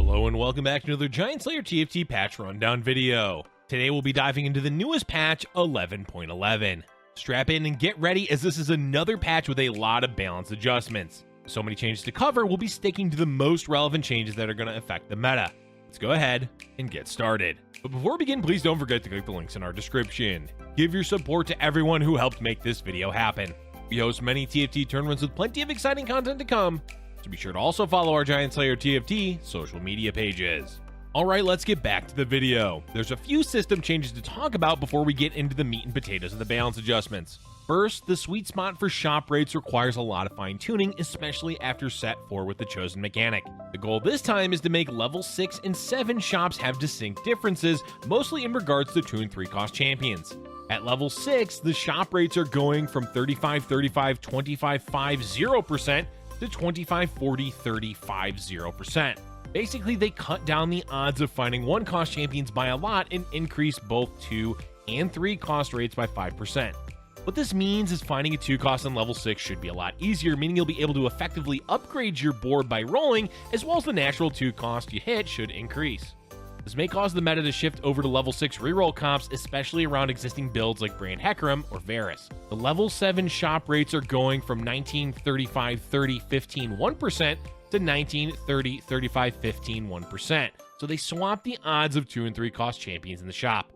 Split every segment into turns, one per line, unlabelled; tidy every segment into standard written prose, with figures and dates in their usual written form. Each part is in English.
Hello and welcome back to another Giant Slayer TFT patch rundown video. Today we'll be diving into the newest patch 11.11. Strap in and get ready, as this is another patch with a lot of balance adjustments. With so many changes to cover, we'll be sticking to the most relevant changes that are going to affect the meta. Let's go ahead and get started. But before we begin, please don't forget to click the links in our description. Give your support to everyone who helped make this video happen. We host many TFT tournaments with plenty of exciting content to come, so be sure to also follow our Giant Slayer TFT social media pages. Alright, let's get back to the video. There's a few system changes to talk about before we get into the meat and potatoes of the balance adjustments. First, the sweet spot for shop rates requires a lot of fine tuning, especially after set 4 with the chosen mechanic. The goal this time is to make level 6 and 7 shops have distinct differences, mostly in regards to 2 and 3 cost champions. At level 6, the shop rates are going from 35-35, 25-50% to 25-40-30-50%. Basically, they cut down the odds of finding 1 cost champions by a lot and increase both 2 and 3 cost rates by 5%. What this means is finding a 2 cost on level 6 should be a lot easier, meaning you'll be able to effectively upgrade your board by rolling, as well as the natural 2 cost you hit should increase. This may cause the meta to shift over to level 6 reroll comps, especially around existing builds like Brand Hecarim or Varus. The level 7 shop rates are going from 19-35-30-15-1% to 19-30-35-15-1%, so they swap the odds of 2 and 3 cost champions in the shop.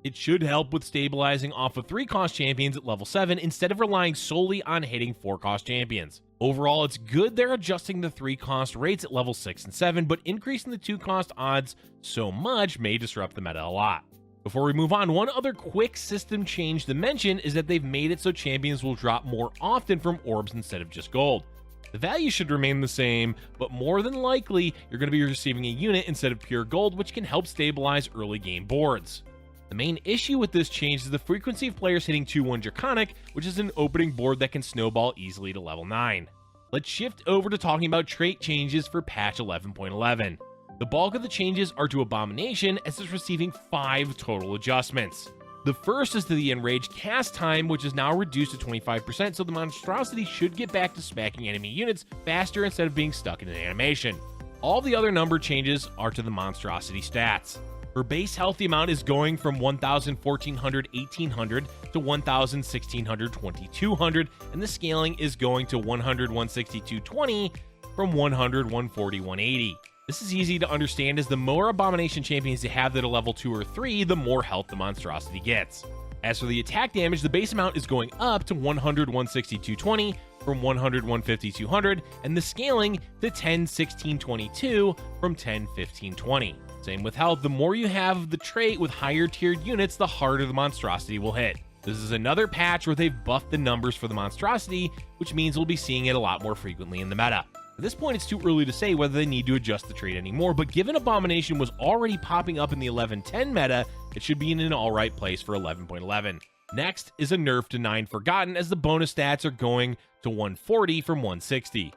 It should help with stabilizing off of 3 cost champions at level 7 instead of relying solely on hitting 4 cost champions. Overall, it's good they're adjusting the 3 cost rates at level 6 and 7, but increasing the 2 cost odds so much may disrupt the meta a lot. Before we move on, one other quick system change to mention is that they've made it so champions will drop more often from orbs instead of just gold. The value should remain the same, but more than likely, you're going to be receiving a unit instead of pure gold, which can help stabilize early game boards. The main issue with this change is the frequency of players hitting 2-1 Draconic, which is an opening board that can snowball easily to level 9. Let's shift over to talking about trait changes for patch 11.11. The bulk of the changes are to Abomination, as it's receiving 5 total adjustments. The first is to the Enraged cast time, which is now reduced to 25%, so the monstrosity should get back to smacking enemy units faster instead of being stuck in an animation. All the other number changes are to the monstrosity stats. Her base health amount is going from 1,000, 1,400, 1,800 to 1,000, 1,600, 2,200, and the scaling is going to 100, 160, 220 from 100, 140, 180. This is easy to understand, as the more Abomination champions you have that are level 2 or 3, the more health the monstrosity gets. As for the attack damage, the base amount is going up to 100, 160, 220 from 100, 150, 200, and the scaling to 10, 16, 22 from 10, 15, 20. Same with health, the more you have of the trait with higher tiered units, the harder the monstrosity will hit. This is another patch where they've buffed the numbers for the monstrosity, which means we'll be seeing it a lot more frequently in the meta. At this point, it's too early to say whether they need to adjust the trait anymore, but given Abomination was already popping up in the 11.10 meta, it should be in an alright place for 11.11. Next is a nerf to 9 Forgotten, as the bonus stats are going to 140 from 160.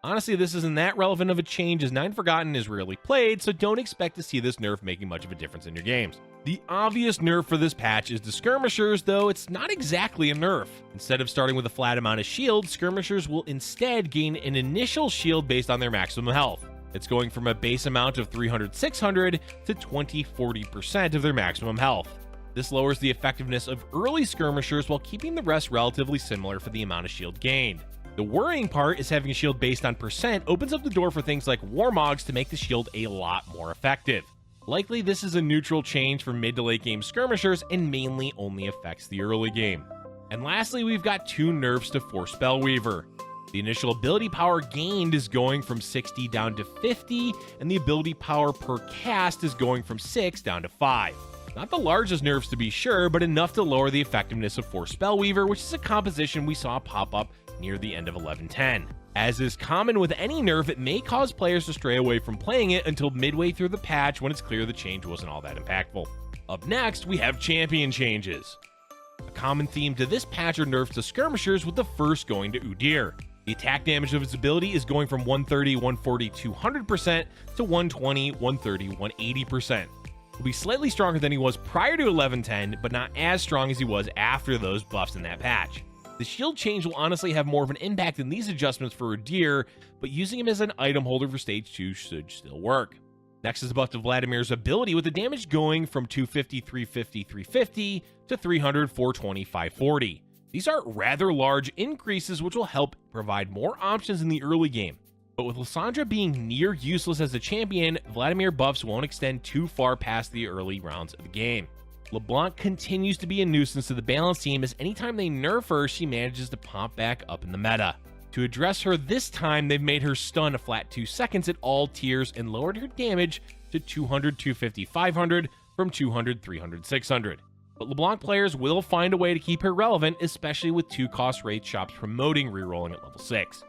Honestly, this isn't that relevant of a change, as 9 Forgotten is rarely played, so don't expect to see this nerf making much of a difference in your games. The obvious nerf for this patch is the Skirmishers, though it's not exactly a nerf. Instead of starting with a flat amount of shield, Skirmishers will instead gain an initial shield based on their maximum health. It's going from a base amount of 300-600 to 20-40% of their maximum health. This lowers the effectiveness of early Skirmishers while keeping the rest relatively similar for the amount of shield gained. The worrying part is having a shield based on percent opens up the door for things like Warmogs to make the shield a lot more effective. Likely this is a neutral change for mid to late game Skirmishers and mainly only affects the early game. And lastly, we've got 2 nerfs to Force Spellweaver. The initial ability power gained is going from 60 down to 50, and the ability power per cast is going from 6 down to 5. Not the largest nerfs to be sure, but enough to lower the effectiveness of Force Spellweaver, which is a composition we saw pop up near the end of 11.10. As is common with any nerf, it may cause players to stray away from playing it until midway through the patch, when it's clear the change wasn't all that impactful. Up next, we have champion changes. A common theme to this patch are nerfs to Skirmishers, with the first going to Udyr. The attack damage of its ability is going from 130, 140, 200% to 120, 130, 180%. He'll be slightly stronger than he was prior to 11.10, but not as strong as he was after those buffs in that patch. The shield change will honestly have more of an impact than these adjustments for Udyr, but using him as an item holder for stage 2 should still work. Next is a buff to Vladimir's ability with the damage going from 250, 350, 350 to 300, 420, 540. These are rather large increases which will help provide more options in the early game. But with Lissandra being near useless as a champion, Vladimir buffs won't extend too far past the early rounds of the game. LeBlanc continues to be a nuisance to the balance team, as anytime they nerf her, she manages to pop back up in the meta. To address her this time, they've made her stun a flat 2 seconds at all tiers and lowered her damage to 200, 250, 500 from 200, 300, 600. But LeBlanc players will find a way to keep her relevant, especially with 2-cost raid shops promoting rerolling at level 6.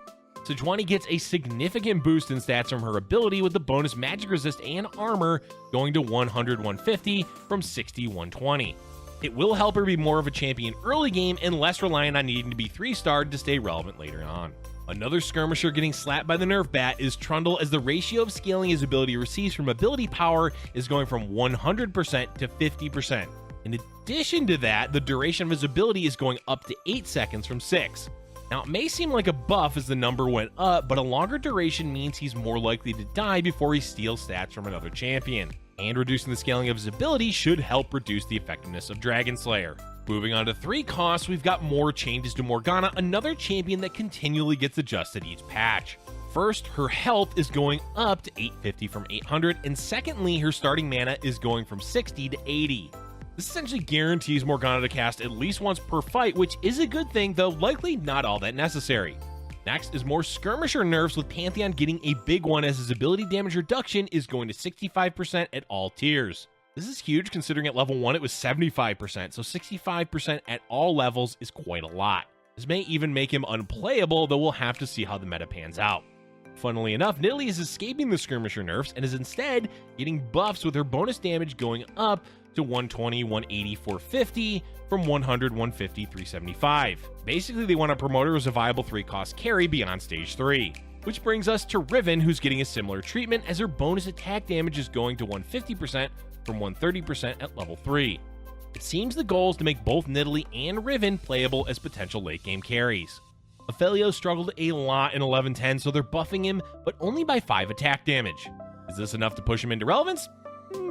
Sejuani gets a significant boost in stats from her ability with the bonus magic resist and armor going to 100, 150 from 60, 120. It will help her be more of a champion early game and less reliant on needing to be 3-starred to stay relevant later on. Another skirmisher getting slapped by the nerf bat is Trundle, as the ratio of scaling his ability receives from ability power is going from 100% to 50%. In addition to that, the duration of his ability is going up to 8 seconds from 6. Now, it may seem like a buff as the number went up, but a longer duration means he's more likely to die before he steals stats from another champion. And reducing the scaling of his ability should help reduce the effectiveness of Dragon Slayer. Moving on to 3 costs, we've got more changes to Morgana, another champion that continually gets adjusted each patch. First, her health is going up to 850 from 800, and secondly, her starting mana is going from 60 to 80. This essentially guarantees Morgana to cast at least once per fight, which is a good thing, though likely not all that necessary. Next is more skirmisher nerfs, with Pantheon getting a big one, as his ability damage reduction is going to 65% at all tiers. This is huge considering at level 1 it was 75%, so 65% at all levels is quite a lot. This may even make him unplayable, though we'll have to see how the meta pans out. Funnily enough, Nidalee is escaping the skirmisher nerfs and is instead getting buffs, with her bonus damage going up to 120, 180, 450 from 100, 150, 375. Basically, they want to promote her as a viable 3-cost carry beyond stage 3. Which brings us to Riven, who's getting a similar treatment, as her bonus attack damage is going to 150% from 130% at level 3. It seems the goal is to make both Nidalee and Riven playable as potential late game carries. Ophelio struggled a lot in 11-10, so they're buffing him, but only by 5 attack damage. Is this enough to push him into relevance?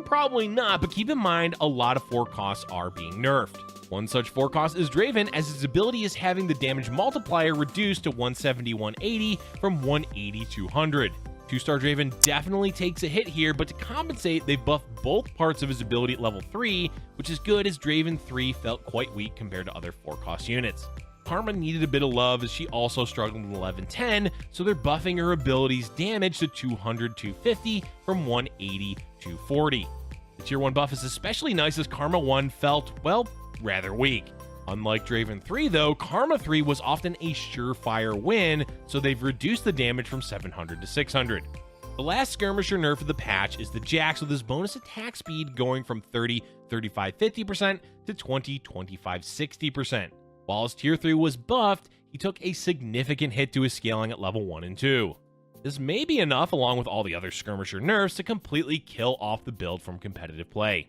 Probably not, but keep in mind a lot of 4 costs are being nerfed. One such 4 cost is Draven, as his ability is having the damage multiplier reduced to 170, 180 from 180, 200. 2-star Draven definitely takes a hit here, but to compensate, they buffed both parts of his ability at level 3, which is good, as Draven 3 felt quite weak compared to other 4-cost units. Karma needed a bit of love, as she also struggled in 11-10, so they're buffing her ability's damage to 200, 250 from 180, 240. The tier 1 buff is especially nice, as Karma 1 felt, well, rather weak. Unlike Draven 3 though, Karma 3 was often a surefire win, so they've reduced the damage from 700 to 600. The last skirmisher nerf of the patch is the Jax, with his bonus attack speed going from 30, 35, 50% to 20, 25, 60%. While his tier 3 was buffed, he took a significant hit to his scaling at level 1 and 2. This may be enough, along with all the other skirmisher nerfs, to completely kill off the build from competitive play.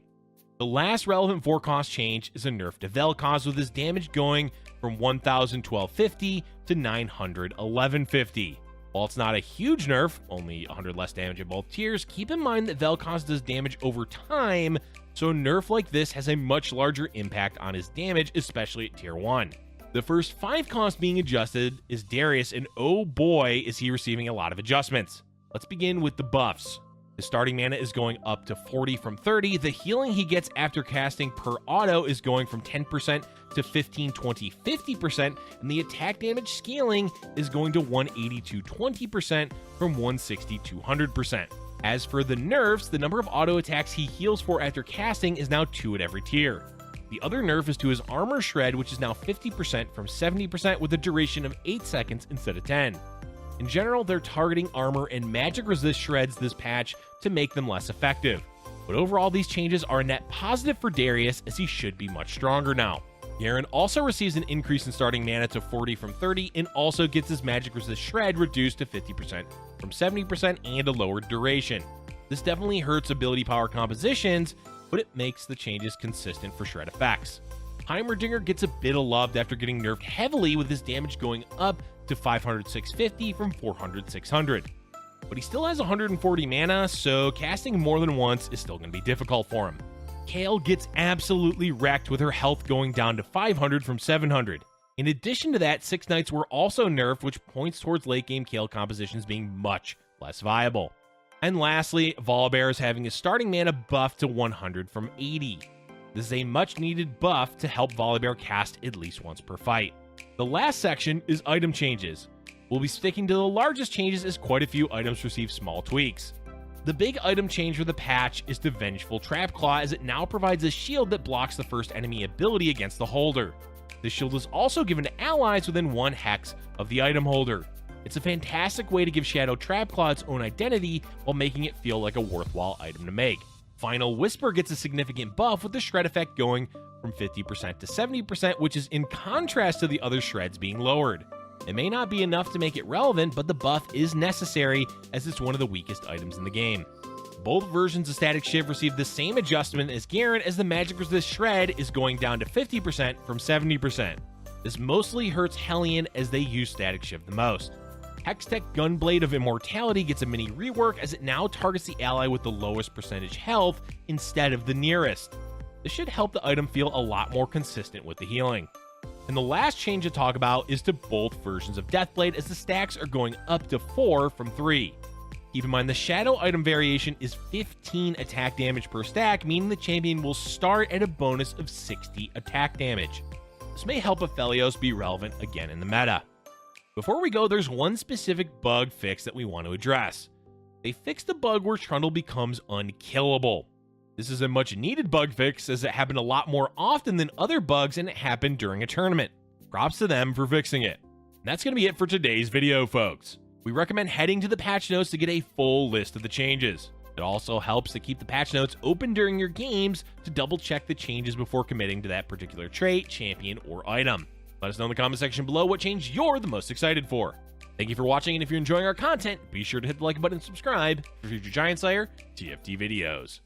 The last relevant 4-cost change is a nerf to Vel'Koz, with his damage going from 1000, 1250 to 900, 1150. While it's not a huge nerf, only 100 less damage in both tiers, keep in mind that Vel'Koz does damage over time, so a nerf like this has a much larger impact on his damage, especially at tier 1. The first 5 cost being adjusted is Darius, and oh boy is he receiving a lot of adjustments. Let's begin with the buffs. His starting mana is going up to 40 from 30, the healing he gets after casting per auto is going from 10% to 15, 20, 50%, and the attack damage scaling is going to 180 to 20% from 160 to 200%. As for the nerfs, the number of auto attacks he heals for after casting is now 2 at every tier. The other nerf is to his armor shred, which is now 50% from 70% with a duration of 8 seconds instead of 10. In general, they're targeting armor and magic resist shreds this patch to make them less effective. But overall, these changes are a net positive for Darius, as he should be much stronger now. Garen also receives an increase in starting mana to 40 from 30, and also gets his magic resist shred reduced to 50% from 70% and a lowered duration. This definitely hurts ability power compositions, but it makes the changes consistent for shred effects. Heimerdinger gets a bit of love after getting nerfed heavily, with his damage going up to 500, 650 from 400, 600. but he still has 140 mana, so casting more than once is still going to be difficult for him. Kale gets absolutely wrecked with her health going down to 500 from 700. In addition to that, 6 Knights were also nerfed, which points towards late game Kale compositions being much less viable. And lastly, Volibear is having his starting mana buffed to 100 from 80. This is a much needed buff to help Volibear cast at least once per fight. The last section is item changes. We'll be sticking to the largest changes as quite a few items receive small tweaks. The big item change for the patch is the Vengeful Trap Claw, as it now provides a shield that blocks the first enemy ability against the holder. This shield is also given to allies within 1 hex of the item holder. It's a fantastic way to give Shadow Trap Claw its own identity while making it feel like a worthwhile item to make. Final Whisper gets a significant buff with the shred effect going from 50% to 70%, which is in contrast to the other shreds being lowered. It may not be enough to make it relevant, but the buff is necessary as it's one of the weakest items in the game. Both versions of Static Shiv receive the same adjustment as Garen, as the magic resist shred is going down to 50% from 70%. This mostly hurts Hellion as they use Static Shiv the most. Hextech Gunblade of Immortality gets a mini rework as it now targets the ally with the lowest percentage health instead of the nearest. This should help the item feel a lot more consistent with the healing. And the last change to talk about is to both versions of Deathblade, as the stacks are going up to 4 from 3. Keep in mind the shadow item variation is 15 attack damage per stack, meaning the champion will start at a bonus of 60 attack damage. This may help Aphelios be relevant again in the meta. Before we go, there's one specific bug fix that we want to address. They fixed the bug where Trundle becomes unkillable. This is a much needed bug fix, as it happened a lot more often than other bugs, and it happened during a tournament. Props to them for fixing it. And that's going to be it for today's video, folks. We recommend heading to the patch notes to get a full list of the changes. It also helps to keep the patch notes open during your games to double check the changes before committing to that particular trait, champion, or item. Let us know in the comment section below what change you're the most excited for. Thank you for watching, and if you're enjoying our content, be sure to hit the like button and subscribe for future Giant Slayer TFT videos.